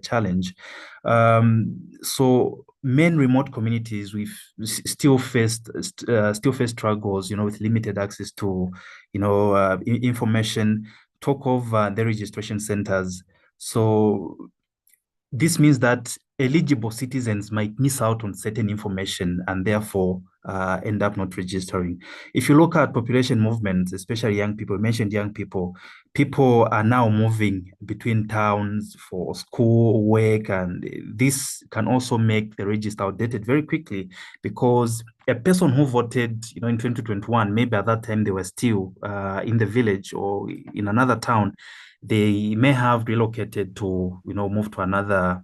challenge. So many remote communities still face struggles, with limited access to, information. Talk of the registration centers. So this means that eligible citizens might miss out on certain information and therefore end up not registering. If you look at population movements, especially young people, mentioned young people are now moving between towns for school, work, and this can also make the register outdated very quickly, because a person who voted, in 2021, maybe at that time they were still in the village or in another town. They may have relocated to, move to another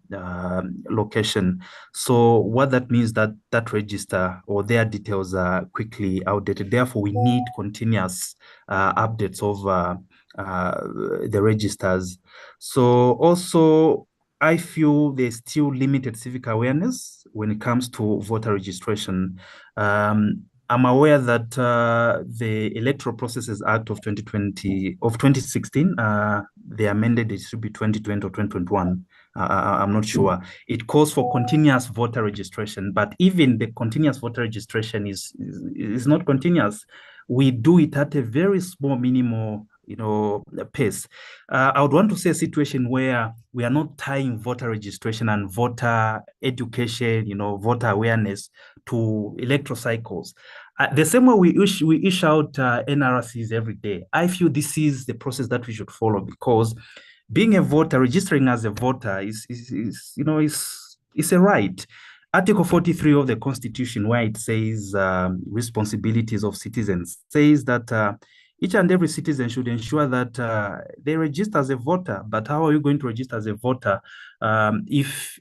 location. So what that means that register or their details are quickly outdated. Therefore, we need continuous updates of the registers. So also, I feel there's still limited civic awareness when it comes to voter registration. I'm aware that the Electoral Processes Act of 2016, they amended it to be 2020 or 2021. I'm not sure. It calls for continuous voter registration, but even the continuous voter registration is not continuous. We do it at a very small minimal pace. I would want to see a situation where we are not tying voter registration and voter education, voter awareness to electoral cycles. The same way we issue out NRCs every day. I feel this is the process that we should follow, because being a voter, registering as a voter is a right. Article 43 of the Constitution, where it says responsibilities of citizens, says that each and every citizen should ensure that they register as a voter. But how are you going to register as a voter if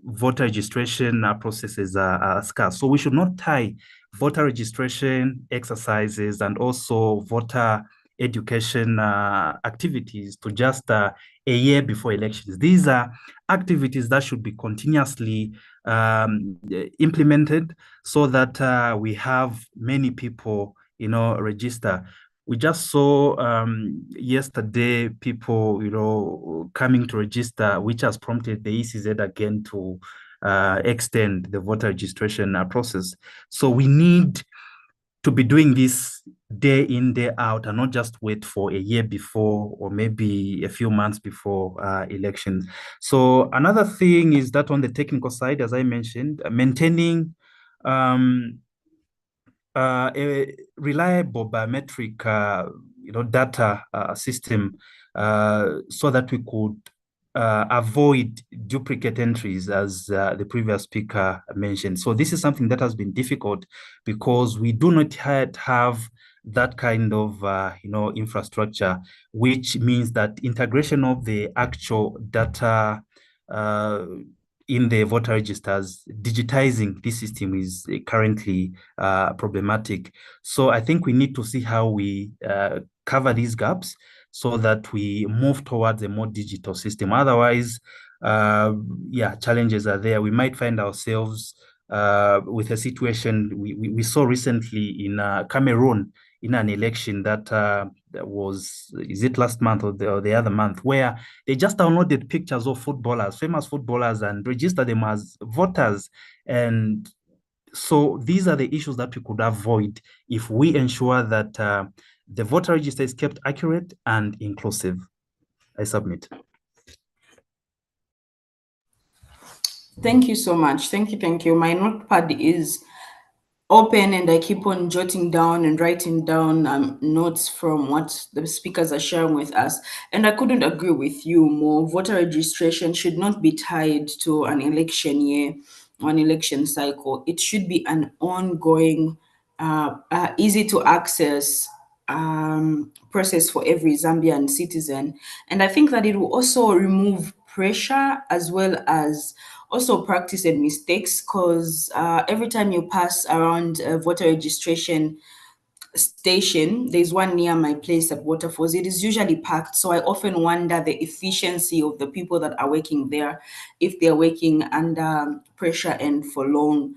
voter registration processes are scarce? So we should not tie voter registration exercises and also voter education activities to just a year before elections. These are activities that should be continuously implemented, so that we have many people, register. We just saw yesterday people, coming to register, which has prompted the ECZ again to extend the voter registration process. So we need to be doing this day in, day out, and not just wait for a year before or maybe a few months before elections. So another thing is that on the technical side, as I mentioned, maintaining a reliable biometric data system so that we could avoid duplicate entries, as the previous speaker mentioned. So this is something that has been difficult because we do not yet have that kind of infrastructure, which means that integration of the actual data in the voter registers, digitizing this system is currently problematic. So I think we need to see how we cover these gaps so that we move towards a more digital system. Otherwise, challenges are there. We might find ourselves with a situation we saw recently in Cameroon in an election that was, is it last month or the other month, where they just downloaded pictures of footballers, famous footballers, and registered them as voters. And so these are the issues that we could avoid if we ensure that the voter register is kept accurate and inclusive. I submit. Thank you so much. Thank you. My notepad is open and I keep on jotting down and writing down notes from what the speakers are sharing with us. And I couldn't agree with you more. Voter registration should not be tied to an election year or an election cycle. It should be an ongoing, easy to access process for every Zambian citizen. And I think that it will also remove pressure as well as also practice and mistakes, because every time you pass around a voter registration station, there's one near my place at Waterfalls. It is usually packed, so I often wonder the efficiency of the people that are working there, if they're working under pressure and for long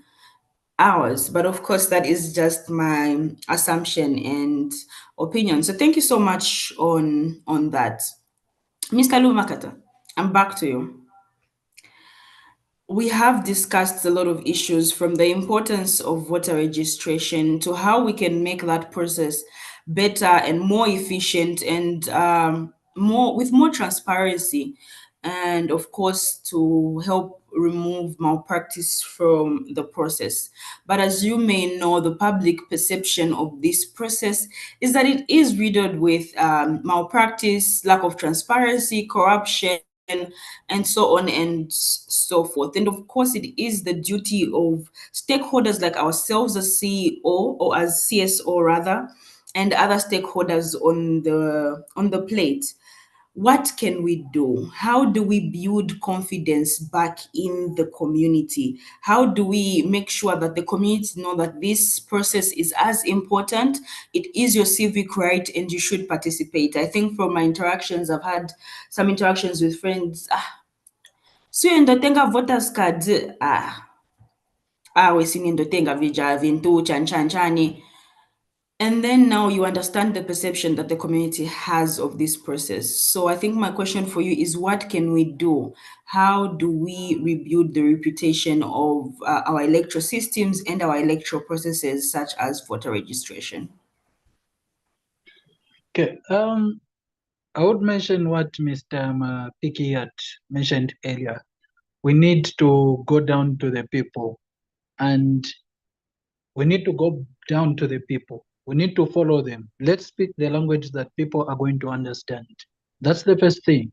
hours. But of course, that is just my assumption and opinion. So thank you so much on that. Mr. Lumakata, I'm back to you. we have discussed a lot of issues, from the importance of voter registration to how we can make that process better and more efficient, and more transparency, and of course to help remove malpractice from the process. But as you may know, the public perception of this process is that it is riddled with malpractice, lack of transparency, corruption, and so on and so forth. And of course, it is the duty of stakeholders like ourselves as CEO, or as CSO rather, and other stakeholders on the plate. What can we do? How do we build confidence back in the community? How do we make sure that the community know that this process is as important? It is your civic right and you should participate. I think from my interactions, I've had some interactions with friends. So ndotenga voters card, wesinge ndotenga vija vintu chanchani. And then now you understand the perception that the community has of this process. So I think my question for you is, what can we do? How do we rebuild the reputation of our electoral systems and our electoral processes, such as voter registration? Okay. I would mention what Mr. Piki had mentioned earlier. We need to go down to the people, and we need to go down to the people. We need to follow them. Let's speak the language that people are going to understand. That's the first thing.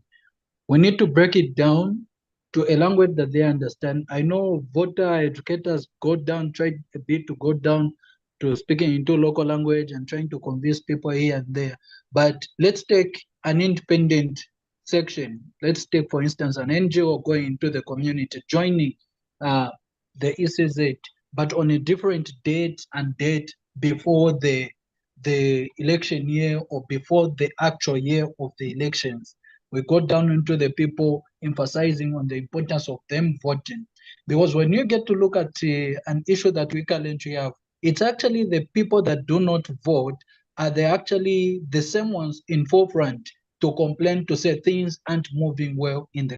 We need to break it down to a language that they understand. I know voter educators try a bit to go down to speaking into local language and trying to convince people here and there. But let's take an independent section. Let's take, for instance, an NGO going into the community, joining uh, the ECZ, but on a different date before the election year or before the actual year of the elections. We go down into the people, emphasizing on the importance of them voting. Because when you get to look at an issue that we currently have, it's actually the people that do not vote are they actually the same ones in forefront to complain, to say things aren't moving well in the